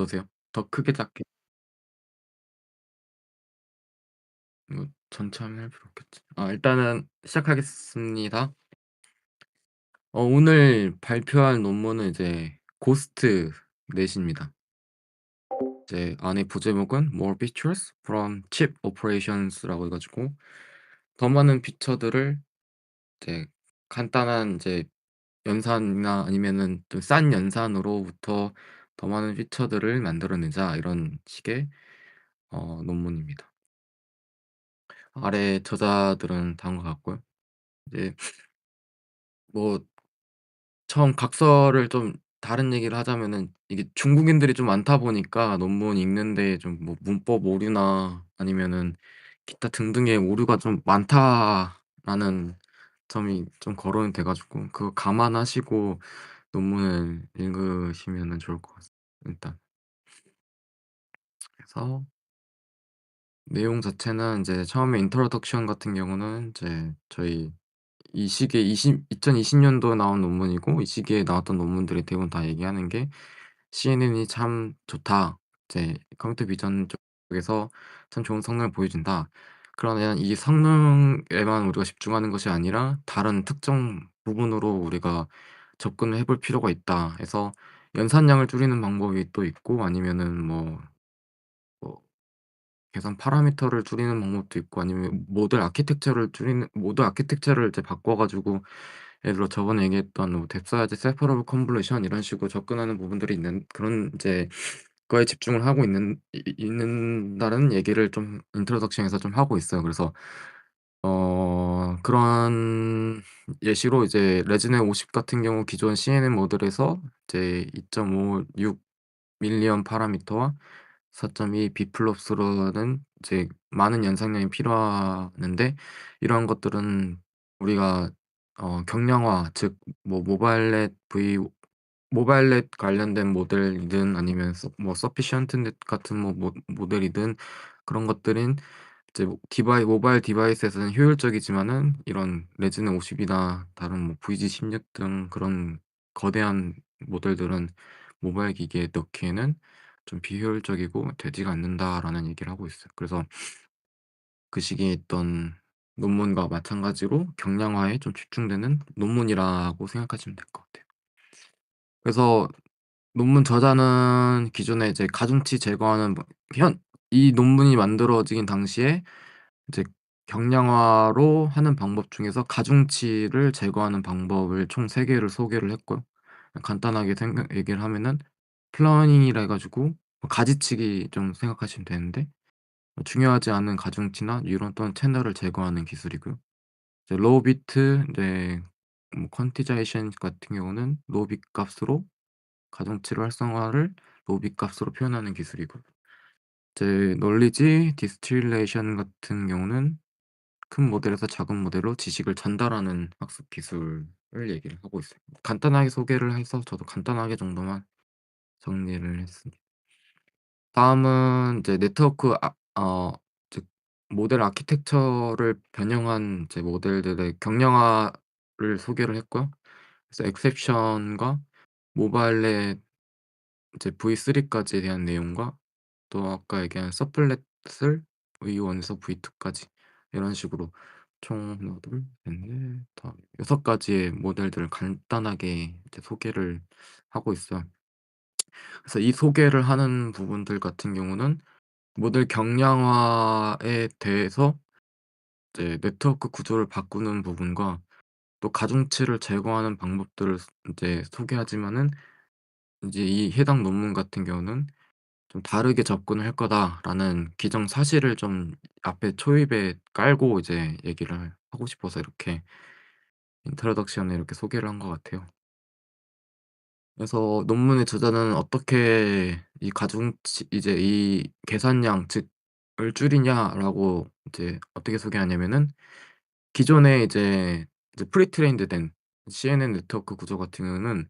보세요. 더 크게 작게 뭐 전체 화면 할 필요 없겠지. 일단은 시작하겠습니다. 오늘 발표할 논문은 이제 고스트 넷입니다. 이제 안에 부제목은 More features from chip operations라고 해 가지고 더 많은 피처들을 이제 간단한 이제 연산이나 아니면은 좀 싼 연산으로부터 더 많은 피처들을 만들어내자 이런 식의 논문입니다. 아래 저자들은 다음과 같고요. 이제 뭐 처음 각서를 좀 다른 얘기를 하자면은 이게 중국인들이 좀 많다 보니까 논문 읽는데 좀 뭐 문법 오류나 아니면은 기타 등등의 오류가 좀 많다라는 점이 좀 거론이 돼 가지고 그거 감안하시고 논문을 읽으시면은 좋을 것 같습니다 일단. 그래서 내용 자체는 인제 처음에 인트로덕션 같은 경우는 이제 저희 이 시기에 2020 년도에 나온 논문이고 이 시기에 나왔던 논문들이 대부분 다 얘기하는 게 "CNN이 참 좋다. 이제 컴퓨터 비전 쪽에서 참 좋은 성능을 보여준다. 그러나 이 성능에만 우리가 집중하는 것이 아니라 다른 특정 부분으로 우리가 접근을 해볼 필요가 있다." 해서 연산량을 줄이는 방법이 또 있고 아니면은 뭐 계산 파라미터를 줄이는 방법도 있고 아니면 모델 아키텍처를 이제 바꿔 가지고 예를 들어 저번에 얘기했던 뭐 뎁스와이즈 세퍼러블 컨볼루션 이런 식으로 접근하는 부분들이 있는 그런 이제 거에 집중을 하고 있는다는 얘기를 좀 인트로덕션에서 좀 하고 있어요. 그래서 그런 예시로 이제 레즈네 50 같은 경우 기존 CNN 모델에서 이제 2.56 밀리언 파라미터와 4.2 비플롭스로는 이제 많은 연산량이 필요하는데 이러한 것들은 우리가 경량화 즉 뭐 모바일넷 관련된 모델이든 아니면 서피션트넷 같은 모델이든 그런 것들은 이제 모바일 디바이스에서는 효율적이지만은 이런 레지는 50 이나 다른 VG16 등 그런 거대한 모델들은 모바일 기기에 넣기에는 좀 비효율적이고 되지가 않는다라는 얘기를 하고 있어요. 그래서 그 시기에 있던 논문과 마찬가지로 경량화에 좀 집중되는 논문이라고 생각하시면 될 것 같아요. 그래서 논문 저자는 기존에 이제 가중치 제거하는 현 이 논문이 만들어지긴 당시에 이제 경량화로 하는 방법 중에서 가중치를 제거하는 방법을 총 3 개를 소개를 했고요. 간단하게 생각 얘기를 하면은 플러닝이라 해 가지고 가지치기 좀 생각하시면 되는데 중요하지 않은 가중치나 뉴런 또는 채널을 제거하는 기술이고요. 이제 로우 비트 퀀티자이션 같은 경우는 로우 빗 값으로 가중치를 활성화를 로우 빗 값으로 표현하는 기술이고 이제 널리지 디스틸레이션 같은 경우는 큰 모델에서 작은 모델로 지식을 전달하는 학습 기술을 얘기를 하고 있어요. 간단하게 소개를 해서 저도 간단하게 정도만 정리를 했습니다. 다음은 이제 네트워크 즉 모델 아키텍처를 변형한 이제 모델들의 경량화를 소개를 했고요. 그래서 exception과 모바일넷 이제 V3까지에 대한 내용과 또 아까 얘기한 서플렛을 V1에서 V2까지 이런 식으로 총 하나 둘 셋 넷 다 6 가지의 모델들을 간단하게 이제 소개를 하고 있어요. 그래서 이 소개를 하는 부분들 같은 경우는 모델 경량화에 대해서 이제 네트워크 구조를 바꾸는 부분과 또 가중치를 제거하는 방법들을 인제 소개하지만은 인제 이 해당 논문 같은 경우는 좀 '다르게 접근을 할 거다.'라는 기정사실을 좀 앞에 초입에 깔고 이제 얘기를 하고 싶어서 이렇게 인트로덕션에 이렇게 소개를 한 것 같아요. 그래서 논문의 저자는 어떻게 이 가중치 이제 이 계산량 즉,을 줄이냐라고 이제 어떻게 소개하냐면은 기존에 이제 프리트레인드 된 CNN 네트워크 구조 같은 경우는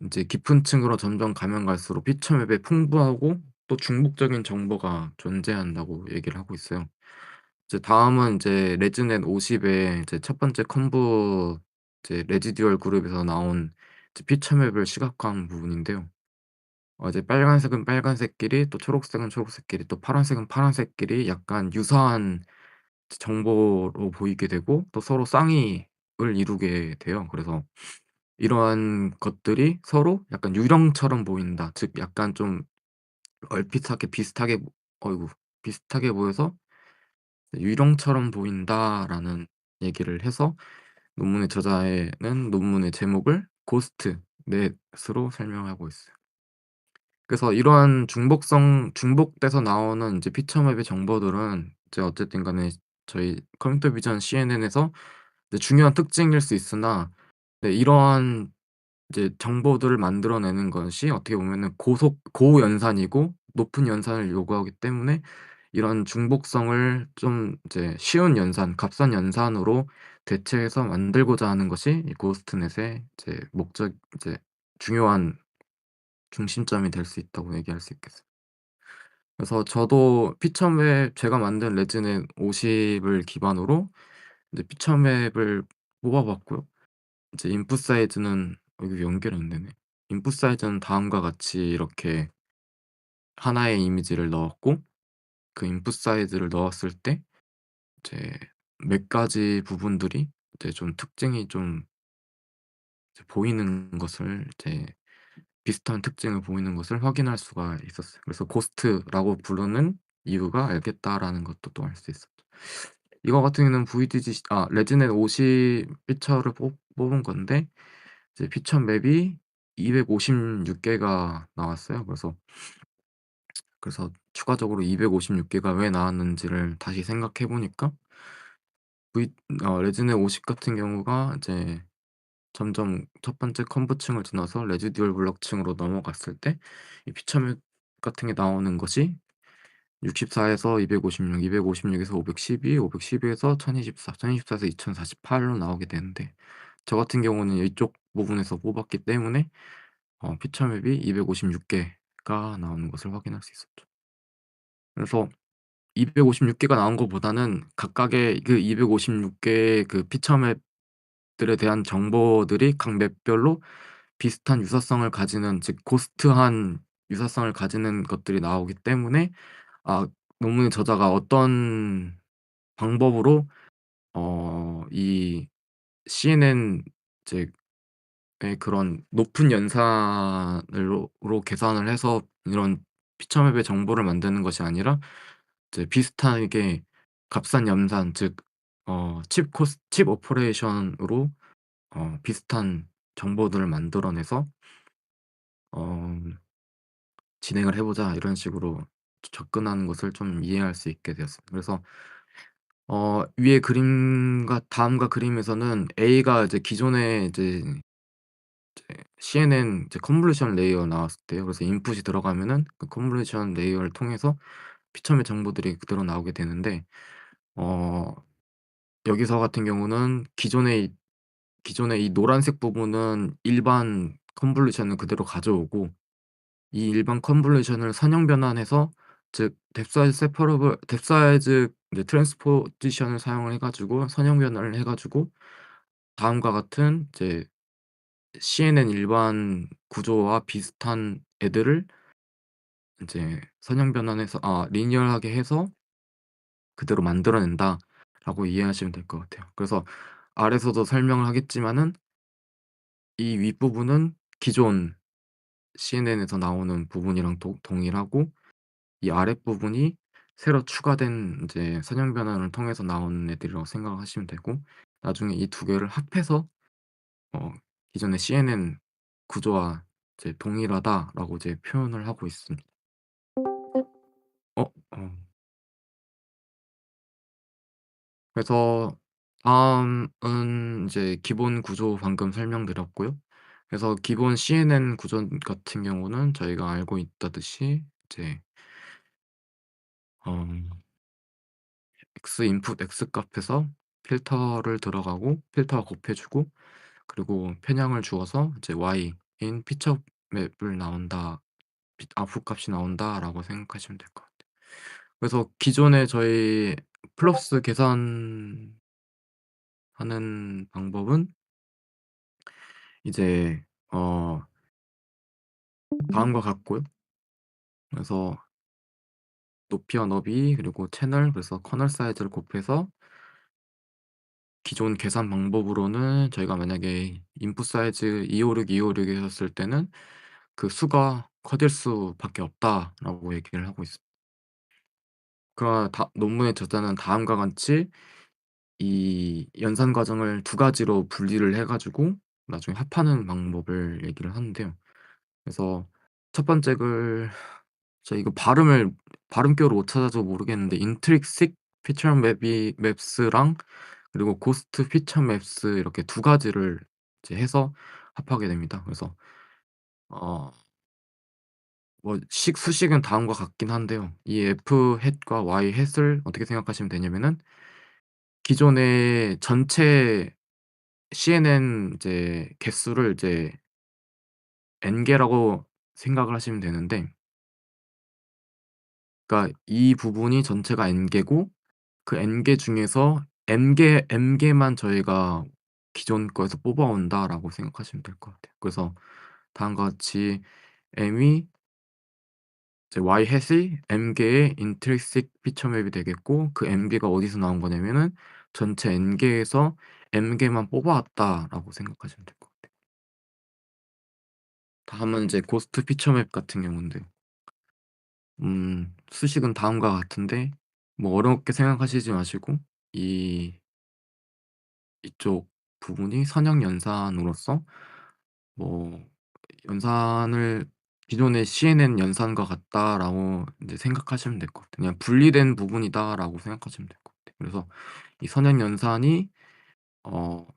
인제 깊은 층으로 점점 가면 갈수록 피처 맵에 풍부하고 또 중복적인 정보가 존재한다고 얘기를 하고 있어요. 이제 다음은 이제 레지넷 50의 이제 첫 번째 컨브 이제 레지듀얼 그룹에서 나온 이제 피처 맵을 시각화한 부분인데요. 이제 빨간색은 빨간색끼리 또 초록색은 초록색끼리 또 파란색은 파란색끼리 약간 유사한 정보로 보이게 되고 또 서로 쌍이을 이루게 돼요. 그래서 이러한 것들이 서로 약간 유령처럼 보인다. 즉 약간 좀 얼핏하게 비슷하게 어이구 비슷하게 보여서 "유령처럼 보인다."라는 얘기를 해서 논문의 저자에는 논문의 제목을 고스트 넷으로 설명하고 있어요. 그래서 이러한 중복돼서 나오는 이제 피처맵의 정보들은 이제 어쨌든 간에 저희 컴퓨터 비전 CNN에서 이제 중요한 특징일 수 있으나 네 이러한 이제 정보들을 만들어내는 것이 어떻게 보면은 고연산이고 높은 연산을 요구하기 때문에 이런 중복성을 좀 이제 쉬운 연산, 값싼 연산으로 대체해서 만들고자 하는 것이 이 고스트넷의 이제 이제 중요한 중심점이 될 수 있다고 얘기할 수 있겠어요. 그래서 저도 피처맵 제가 만든 레지넷 50을 기반으로 이제 피처맵을 뽑아 봤고요. 이제 인풋 사이즈는 이거 연결이 안 되네. 인풋 사이즈는 다음과 같이 이렇게 하나의 이미지를 넣었고 그 인풋 사이즈를 넣었을 때 이제 몇 가지 부분들이 이제 좀 특징이 좀 이제 보이는 것을 이제 비슷한 특징을 보이는 것을 확인할 수가 있었어요. 그래서 '고스트라고 부르는 이유가 알겠다.'라는 것도 또 알 수 있었죠. 이거 같은 경우는 레지넷 50 피처를 뽑은 건데 이제 피처 맵이 256 개가 나왔어요. 그래서 추가적으로 256 개가 왜 나왔는지를 다시 생각해 보니까 V 레지넷 50 같은 경우가 이제 점점 첫 번째 컨브층을 지나서 레지듀얼 블록층으로 넘어갔을 때 이 피처맵 같은 게 나오는 것이 64 에서 256, 256 에서 512, 512 에서 1024, 1024 에서 2048로 나오게 되는데 저 같은 경우는 이쪽 부분에서 뽑았기 때문에 피처맵이 256 개가 나오는 것을 확인할 수 있었죠. 그래서 256 개가 나온 것보다는 각각의 그 256 개의 그 피처맵들에 대한 정보들이 각 맵별로 비슷한 유사성을 가지는 즉 고스트한 유사성을 가지는 것들이 나오기 때문에 논문의 저자가 어떤 방법으로 이 CNN 즉 의 그런 높은 연산으로 계산을 해서 이런 피처맵의 정보를 만드는 것이 아니라 이제 비슷하게 값싼 연산 즉 칩 오퍼레이션으로 비슷한 정보들을 만들어내서 어 '진행을 해 보자.' 이런 식으로 접근하는 것을 좀 이해할 수 있게 되었습니다. 그래서 위의 그림과 다음과 그림에서는 A가 이제 기존에 CNN 이제 컨볼루션 레이어 나왔을 때요. 그래서 인풋이 들어가면은 그 컨볼루션 레이어를 통해서 피처의 정보들이 그대로 나오게 되는데 어 여기서 같은 경우는 기존의 이 노란색 부분은 일반 컨볼루션을 그대로 가져오고 이 일반 컨볼루션을 선형 변환해서 즉 뎁사이즈 이제 트랜스포지션을 사용을 해 가지고 선형 변환을 해 가지고 다음과 같은 이제 CNN 일반 구조와 비슷한 애들을 인제 선형 변환해서 리니얼하게 해서 그대로 만들어낸다라고 이해하시면 될 것 같아요. 그래서 아래서도 설명을 하겠지만은 이 윗부분은 기존 CNN에서 나오는 부분이랑 동일하고 이 아랫부분이 새로 추가된 인제 선형 변환을 통해서 나오는 애들이라고 생각하시면 되고 나중에 이 두 개를 합해서 어 기존의 CNN 구조와 이제 "동일하다."라고 이제 표현을 하고 있습니다. 어 어 그래서 다음은 이제 기본 구조 방금 설명드렸고요. 그래서 기본 CNN 구조 같은 경우는 저희가 알고 있다듯이 이제 어 X 인풋 X 값에서 필터를 들어가고 필터가 곱해 주고 그리고 편향을 주어서 이제 Y인 피처 맵을 나온다. 아웃풋 값이 나온다라고 생각하시면 될 것 같아요. 그래서 기존에 저희 플럭스 계산하는 방법은 이제 어 다음과 같고요. 그래서 높이와 너비 그리고 채널 그래서 커널 사이즈를 곱해서 기존 계산 방법으로는 저희가 만약에 인풋 사이즈 256, 256 이었을 때는 그 수가 커질 수밖에 없다라고 얘기를 하고 있습니다. 그러나 논문의 저자는 다음과 같이 이 연산 과정을 두 가지로 분리를 해 가지고 나중에 합하는 방법을 얘기를 하는데요. 그래서 첫 번째 글 제가 이거 발음표를 못 찾아서 모르겠는데 intrinsic feature maps랑 그리고 ghost feature maps 이렇게 두 가지를 이제 해서 합하게 됩니다. 그래서 어 뭐 수식은 다음과 같긴 한데요. 이 f hat과 y hat을 어떻게 생각하시면 되냐면은 기존의 전체 CNN 이제 개수를 이제 n 개라고 생각을 하시면 되는데, 그러니까 이 부분이 전체가 n 개고 그 n 개 중에서 m 개만 저희가 기존 거에서 뽑아온다라고 생각하시면 될 것 같아요. 그래서 다음과 같이 m이 이제 y hat이 m 개의 intrinsic feature map이 되겠고, 그 m 개가 어디서 나온 거냐면은 전체 n 개에서 m 개만 뽑아왔다라고 생각하시면 될 것 같아요. 다음은 이제 ghost feature map 같은 경우인데요. 수식은 다음과 같은데 뭐 어렵게 생각하시지 마시고 이 이쪽 부분이 선형 연산으로서 뭐 연산을 기존의 CNN 연산과 같다라고 인제 생각하시면 될 것 같아요. 그냥 '분리된 부분이다.'라고 생각하시면 될 것 같아요. 그래서 이 선형 연산이 어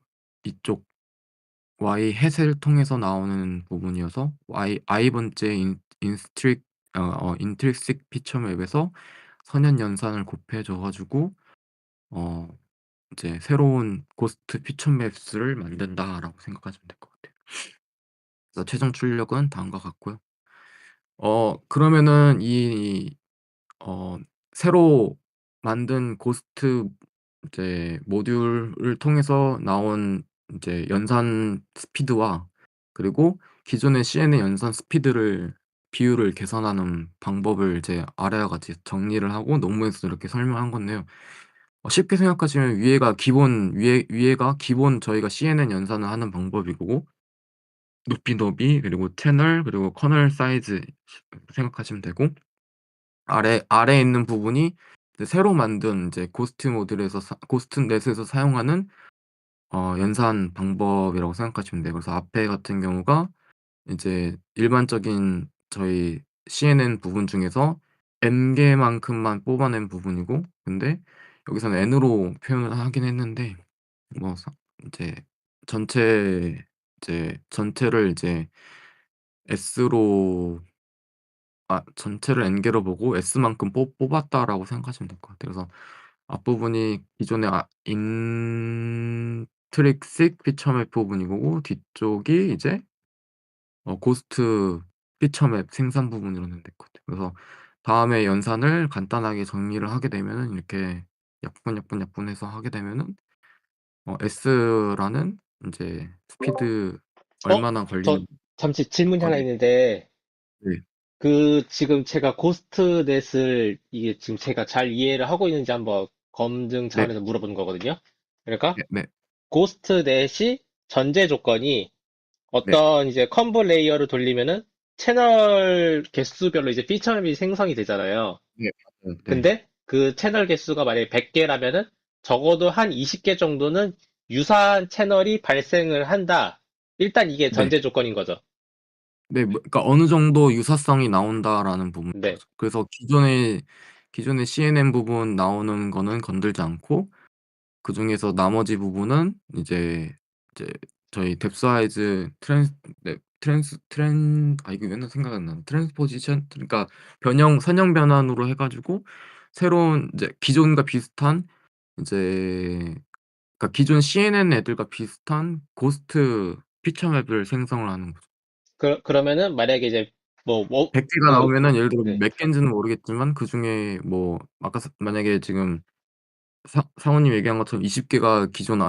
이쪽 Y hat을 통해서 나오는 부분이어서 I 번째 intrinsic feature map에서 선형 연산을 곱해 줘 가지고 어 이제 '새로운 고스트 피처 맵스를 만든다.'라고 생각하시면 될 것 같아요. 그래서 최종 출력은 다음과 같고요. 그러면은 어 새로 만든 고스트 이제 모듈을 통해서 나온 이제 연산 스피드와 그리고 기존의 CN의 연산 스피드를 비율을 계산하는 방법을 이제 아래와 같이 정리를 하고 논문에서 이렇게 설명한 건데요. 쉽게 생각하시면 위에가 기본 저희가 CNN 연산을 하는 방법이고, 높이 너비 그리고 채널 그리고 커널 사이즈 생각하시면 되고, 아래에 있는 부분이 이제 새로 만든 이제 고스트넷에서 사용하는 연산 방법이라고 생각하시면 돼요. 그래서 앞에 같은 경우가 이제 일반적인 저희 CNN 부분 중에서 n 개만큼만 뽑아낸 부분이고, 근데 여기서는 n으로 표현을 하긴 했는데 뭐 이제 전체 전체를 이제 S로 전체를 n 개로 보고 S만큼 뽑았다라고 생각하시면 될 것 같아요. 그래서 앞부분이 기존의 인트릭식 피처 맵 부분이고, 뒤쪽이 이제 고스트 피처 맵 생산 부분으로 는 될 것 같아요. 그래서 다음에 연산을 간단하게 정리를 하게 되면은 이렇게 약분해서 하게 되면은 S라는 인제 스피드 어? 얼마나 저 걸리는. 잠시 질문이 하나 네. 있는데, 네. 그 지금 제가 고스트넷을 이게 지금 제가 잘 이해를 하고 있는지 한번 검증 네. 차원에서 물어보는 거거든요. 그러니까 네. 고스트넷이 전제 조건이 네. 어떤 이제 컨보 레이어를 돌리면은 채널 개수별로 이제 피처맵이 생성이 되잖아요. 네. 맞아요. 네. 근데 그 채널 개수가 만약에 100개라면은 적어도 한 20개 정도는 유사한 채널이 발생을 한다. 일단 이게 네. 전제 조건인 거죠. 네. 뭐 그러니까 어느 정도 유사성이 나온다라는 부분인 네. 거죠. 그래서 기존의 CNN 부분 나오는 거는 건들지 않고, 그중에서 나머지 부분은 이제 저희 뎁사이즈 네 이거 맨날 생각 안 나네. 트랜스포지션, 그러니까 선형 변환으로 해 가지고 새로운 이제 기존과 비슷한 이제 그러니까 기존 CNN 애들과 비슷한 고스트 피처 맵을 생성을 하는 거죠. 그러면은 만약에 이제 뭐, 100 개가 나오면은 예를 들어 네. 몇 개인지는 모르겠지만 그중에 뭐 아까 만약에 지금 상호님 얘기한 것처럼 20 개가 기존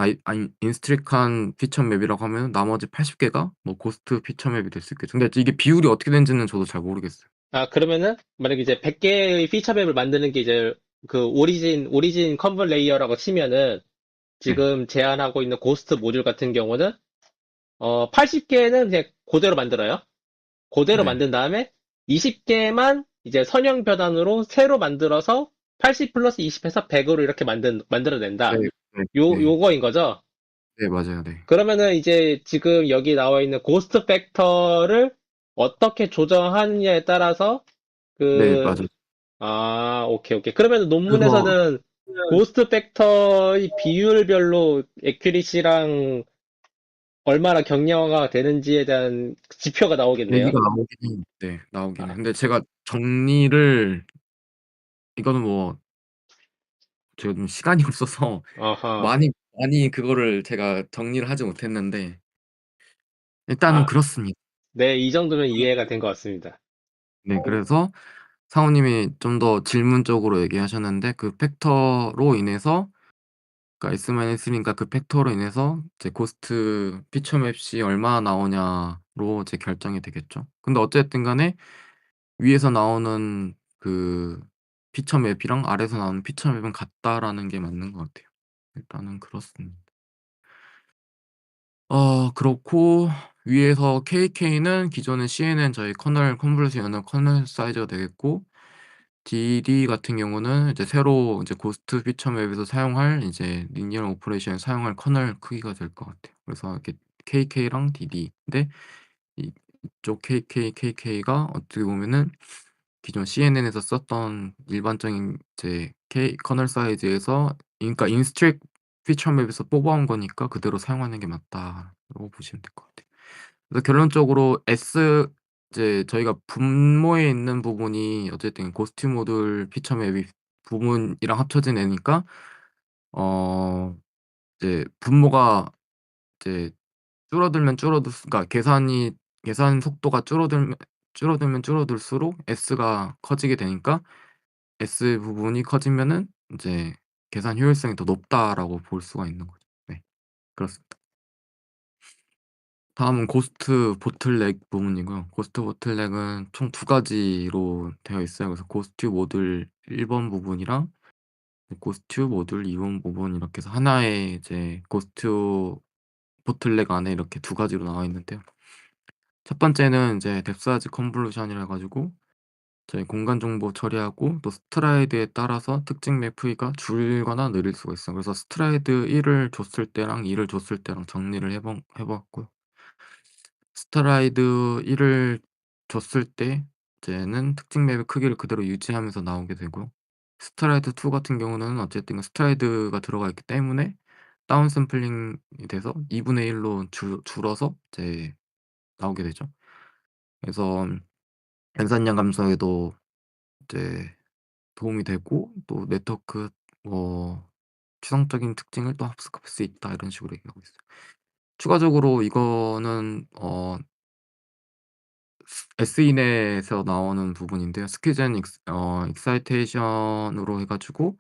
인스트릭한 피처 맵이라고 하면은 나머지 80 개가 뭐 고스트 피처 맵이 될 수 있겠죠. 근데 이게 비율이 어떻게 되는지는 저도 잘 모르겠어요. 아, 그러면은, 만약에 이제 100개의 피처맵을 만드는 게 이제 그 오리진 컨버 레이어라고 치면은, 네. 지금 제안하고 있는 고스트 모듈 같은 경우는, 80개는 그냥 그대로 만들어요. 그대로 네. 만든 다음에 20개만 이제 선형 변환으로 새로 만들어서 80 플러스 20 해서 100으로 이렇게 네. 만들어낸다. 네. 네. 요거인 거죠? 네 맞아요. 네. 그러면은 이제 지금 여기 나와 있는 고스트 팩터를 어떻게 조정하느냐에 따라서 네 그, 맞아요. 오케이, 오케이. 그러면 그래서 논문에서는 고스트 팩터의 비율별로 에큐리시랑 얼마나 경량화가 되는지에 대한 지표가 나오겠네요. 얘기가 나오긴 네 나오긴 해요. 근데 제가 정리를 이거는 뭐 제가 좀 시간이 없어서 아하. 많이 그거를 제가 정리를 하지 못했는데 일단은 아, 그렇습니다. 네, 이 정도면 이해가 된 것 같습니다. 네 그래서 상호님이 좀 더 질문적으로 얘기하셨는데 그 팩터로 인해서 그러니까 S-3니까 그 팩터로 인해서 이제 고스트 피처 맵이 얼마나 나오냐로 이제 결정이 되겠죠. 근데 어쨌든 간에 위에서 나오는 그 피처 맵이랑 아래에서 나오는 피처 맵은 같다라는 게 맞는 것 같아요. 일단은 그렇습니다. 그렇고 위에서 KK는 기존의 CNN 저희 커널 컨볼루션 연는 커널 사이즈가 되겠고 DD 같은 경우는 이제 새로 이제 고스트 피처 맵에서 사용할 이제 리니어 오퍼레이션에 사용할 커널 크기가 될 것 같아요. 그래서 이렇게 KK랑 DD 인데 이쪽 KK가 어떻게 보면은 기존 CNN에서 썼던 일반적인 이제 커널 사이즈에서 그러니까 인스트릭 피처 맵에서 뽑아온 거니까 그대로 사용하는 게 맞다라고 보시면 될 것 같아요. 그래서 결론적으로 이제 저희가 분모에 있는 부분이 어쨌든 고스트 모듈 피처 맵이 부분이랑 합쳐진 애니까 어 이제 분모가 이제 그러니까 계산 속도가 줄어들면 줄어들수록 S가 커지게 되니까 S 부분이 커지면은 인제 '계산 효율성이 더 높다.'라고 볼 수가 있는 거죠. 네. 그렇습니다. 다음은 고스트 보틀넥 부분이고요. 고스트 보틀넥은 총 두 가지로 되어 있어요. 그래서 고스트 모듈 1번 부분이랑 고스트 모듈 2번 부분 이렇게 해서 하나의 이제 고스트 보틀넥 안에 이렇게 두 가지로 나와 있는데요. 첫 번째는 이제 뎁스아즈 컨볼루션이라 가지고 저희 공간 정보 처리하고 또 스트라이드에 따라서 특징 매프기가 줄거나 느릴 수가 있어요. 그래서 스트라이드 1을 줬을 때랑 2를 줬을 때랑 정리를 해 봤고요. 스트라이드 1을 줬을 때 이제는 특징 맵의 크기를 그대로 유지하면서 나오게 되고요. 스트라이드 2 같은 경우는 어쨌든 스트라이드가 들어가 있기 때문에 다운 샘플링이 돼서 2분의 1로 줄어서 이제 나오게 되죠. 그래서 연산량 감소에도 이제 도움이 되고 또 네트워크 뭐 추상적인 특징을 또 합습할 수 있다 이런 식으로 얘기하고 있어요. 추가적으로 이거는 SENet에서 나오는 부분인데요. 스퀴즈 앤 익사이테이션으로 해 가지고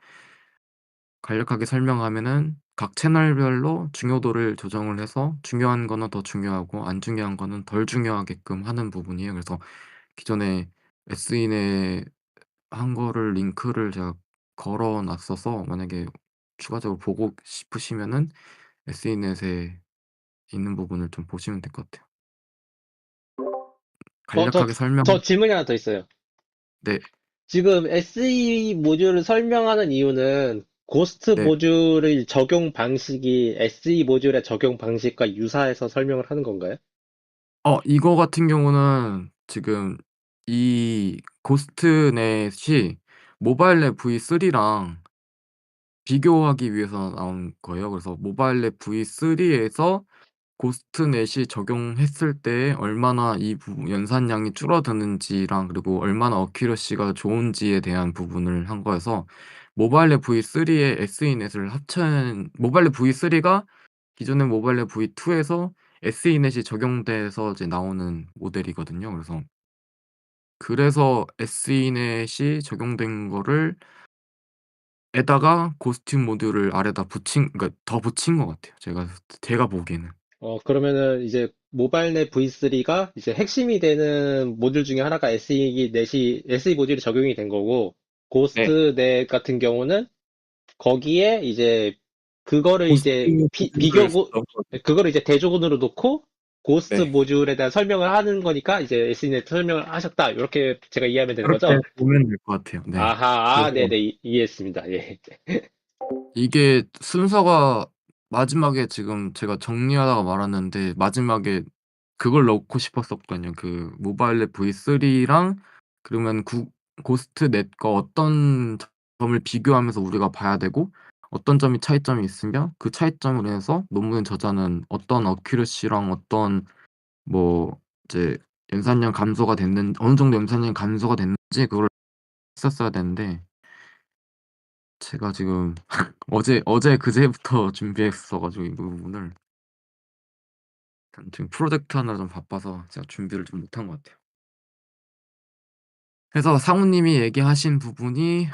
간략하게 설명하면은 각 채널별로 중요도를 조정을 해서 중요한 거는 더 중요하고 안 중요한 거는 덜 중요하게끔 하는 부분이에요. 그래서 기존에 SENet 한 거를 링크를 제가 걸어 놨어서 만약에 추가적으로 보고 싶으시면은 SENet에 있는 부분을 좀 보시면 될 것 같아요. 어, 저, 간략하게 설명 저 질문이 하나 더 있어요. 네. 지금 SE 모듈을 설명하는 이유는 고스트 네. 모듈의 적용 방식이 SE 모듈의 적용 방식과 유사해서 설명을 하는 건가요? 이거 같은 경우는 지금 이 고스트넷이 모바일 랩 V3랑 비교하기 위해서 나온 거예요. 그래서 모바일 랩 V3에서 고스트넷이 적용했을 때 얼마나 이 부분 연산량이 줄어드는지랑 그리고 얼마나 어큐러시가 좋은지에 대한 부분을 한 거여서 모바일 랩 V3에 SE넷을 합친 모바일 랩 V3가 기존의 모바일 랩 V2에서 SE넷이 적용돼서 이제 나오는 모델이거든요. 그래서 SE넷이 적용된 거를 에다가 고스팅 모듈을 아래다 붙인, 그러니까 더 붙인 것 같아요. 제가 보기에는. 그러면은 이제 모바일넷 V3가 이제 핵심이 되는 모듈 중에 하나가 SE 모듈이 적용이 된 거고, 네. 고스트넷 같은 경우는 거기에 이제 그거를 이제 고스팅 모듈을 넣은 거죠. 그거를 이제 대조군으로 놓고 고스트 네. 모듈에 대한 설명을 하는 거니까 이제 SE넷 설명을 하셨다. 이렇게 제가 이해하면 되는 그렇게 거죠? 보면 될 것 같아요. 네. 아하, 그래서 네네, 이해했습니다. 예. 이게 순서가 마지막에 지금 제가 정리하다가 말았는데 마지막에 그걸 넣고 싶었었거든요. 그 모바일넷 V3랑 그러면 고스트 넷과 어떤 점을 비교하면서 우리가 봐야 되고 어떤 점이 차이점이 있으며 그 차이점으로 인해서 논문 저자는 어떤 어큐러시랑 어떤 뭐 이제 연산량 감소가 됐는 어느 정도 연산량이 감소가 됐는지 그걸 했었어야 되는데 제가 지금 어제 그제부터 준비했어 가지고 이 부분을 지금 프로젝트 하느라 좀 바빠서 제가 준비를 좀 못한 것 같아요. 그래서 상우님이 얘기하신 부분이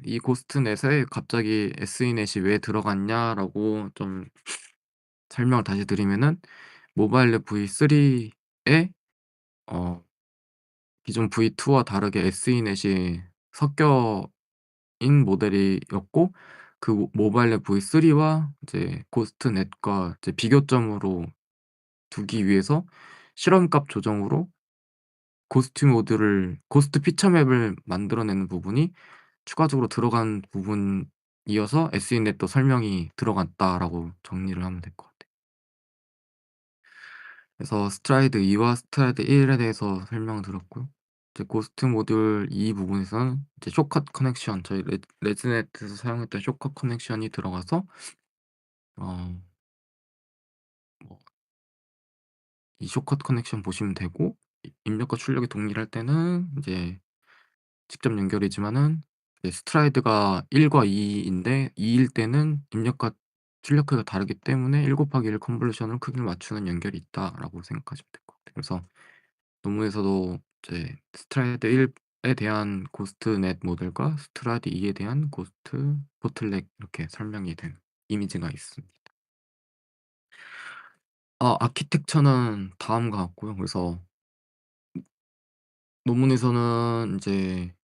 이 고스트넷에 갑자기 SE넷이 왜 들어갔냐라고 좀 설명을 다시 드리면은 모바일넷 V3에 어 기존 V2와 다르게 SE넷이 섞여 인 모델이었고 그 모바일넷 V3와 이제 고스트넷과 이제 비교점으로 두기 위해서 실험값 조정으로 고스트 피처 맵을 만들어내는 부분이 추가적으로 들어간 부분이어서 SE넷도 설명이 들어갔다라고 정리를 하면 될 것 같아요. 그래서 스트라이드 2와 스트라이드 1에 대해서 설명을 드렸고요. 이제 고스트 모듈 2 부분에서는 이제 숏컷 커넥션 저희 레즈넷에서 사용했던 숏컷 커넥션이 들어가서 어 뭐 이 숏컷 커넥션 보시면 되고 입력과 출력이 동일할 때는 이제 직접 연결이지만은 이제 스트라이드가 1과 2 인데 2일 때는 입력과 출력 크기가 다르기 때문에 1 곱하기 1 컨볼루션으로 크기를 맞추는 연결이 있다라고 생각하시면 될 것 같아요. 그래서 논문에서도 이제 스트라이드 1에 대한 고스트넷 모델과 스트라이드 2에 대한 고스트 보틀넥 이렇게 설명이 된 이미지가 있습니다. 아키텍처는 다음과 같고요. 그래서 논문에서는 인제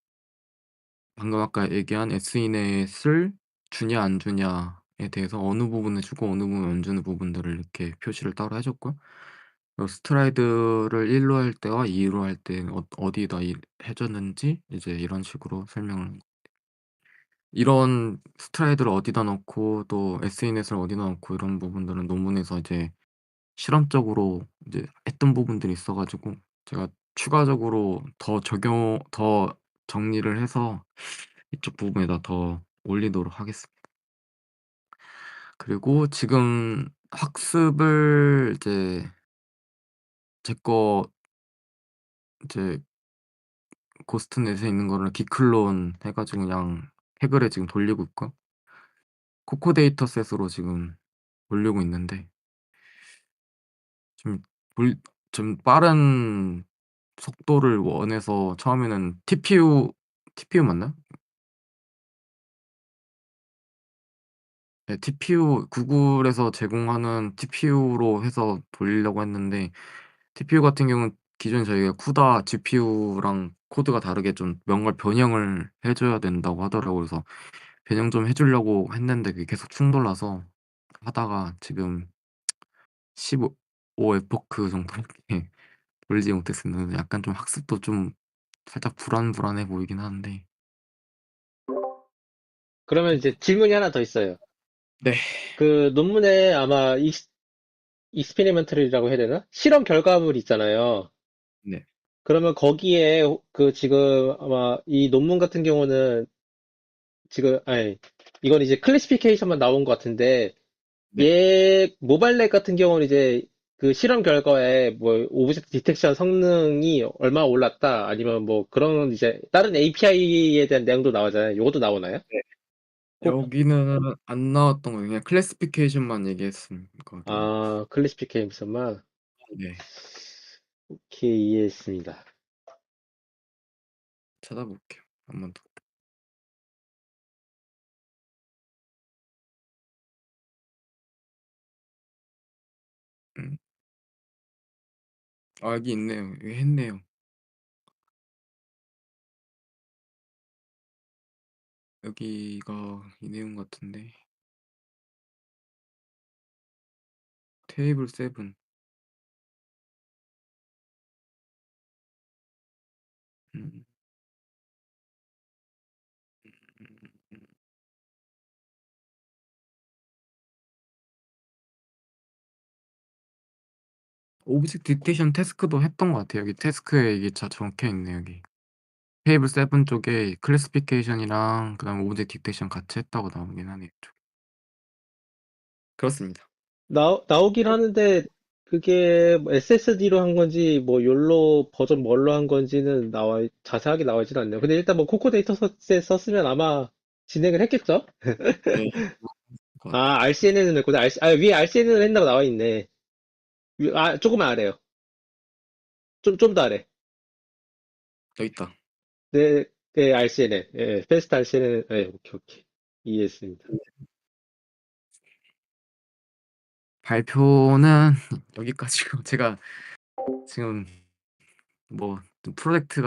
방금 아까 얘기한 SE넷을 주냐 안 주냐에 대해서 어느 부분을 주고 어느 부분을 안 주는 부분들을 이렇게 표시를 따로 해 줬고요. 그리고 스트라이드를 1로 할 때와 2로 할 때 어디에다 해 줬는지 이제 이런 식으로 설명을 이런 스트라이드를 어디다 넣고 또 SE넷을 어디다 넣고 이런 부분들은 논문에서 이제 실험적으로 이제 했던 부분들이 있어 가지고 제가 추가적으로 더 정리를 해서 이쪽 부분에다 더 올리도록 하겠습니다. 그리고 지금 학습을 이제 제 거 이제 고스트넷에 있는 거를 기클론 해 가지고 그냥 태그를 지금 돌리고 있고요. 코코 데이터셋으로 지금 돌리고 있는데 좀 돌 좀 빠른 속도를 원해서 처음에는 TPU 맞나요? 네, TPU 구글에서 제공하는 TPU로 해서 돌리려고 했는데 TPU 같은 경우는 기존에 저희가 쿠다 GPU랑 코드가 다르게 좀 뭔가 변형을 해 줘야 된다고 하더라고요. 그래서 변형 좀 해 주려고 했는데 그게 계속 충돌나서 하다가 지금 15 에포크 정도밖에 돌리지 못했습니다. 약간 좀 학습도 좀 살짝 불안해 보이긴 하는데 그러면 이제 질문이 하나 더 있어요. 네. 그 논문에 아마 익스페리멘털이라고 해야 되나? 실험 결과물 있잖아요. 네. 그러면 거기에 그 지금 아마 이 논문 같은 경우는 지금 아니 이건 이제 클래시피케이션만 나온 것 같은데 네. 얘 모바일넷 같은 경우는 이제 그 실험 결과에 뭐 오브젝트 디텍션 성능이 얼마 올랐다 아니면 뭐 그런 이제 다른 API에 대한 내용도 나오잖아요. 이것도 나오나요? 네. 꼭 여기는 안 나왔던 거 그냥 클래시피케이션만 얘기했거든요. 클래시피케이션만 네. 오케이 이해했습니다. 찾아볼게요. 한 번 더. 음. 아 여기 있네요. 여기 했네요. 여기가 이 내용 같은데. 테이블 7. 음. 음. 오브젝트 디텍션 태스크도 했던 것 같아요. 여기 태스크에 이게 적혀 있네 여기. 테이블 7 쪽에 클래시피케이션이랑 그다음에 오브젝트 디텍션 같이 했다고 나오긴 하네요 이쪽에. 그렇습니다. 나오긴 하는데, 그게 뭐 SSD로 한 건지, 뭐, 욜로 버전 뭘로 한 건지는 자세하게 나와 있진 않네요. 근데 일단 뭐, 코코 데이터셋 썼으면 아마 진행을 했겠죠? 네. 것 같아요. 아, RCNN을 했구나. 위에 RCNN을 했다고 나와 있네. 조금만 아래요. 좀 더 아래. 여기 있다. 네, 네, RCNN. 예, 페스트 RCNN. 예, 오케이, 오케이. 이해했습니다. 발표는 여기까지고 제가 지금 뭐 좀 프로젝트가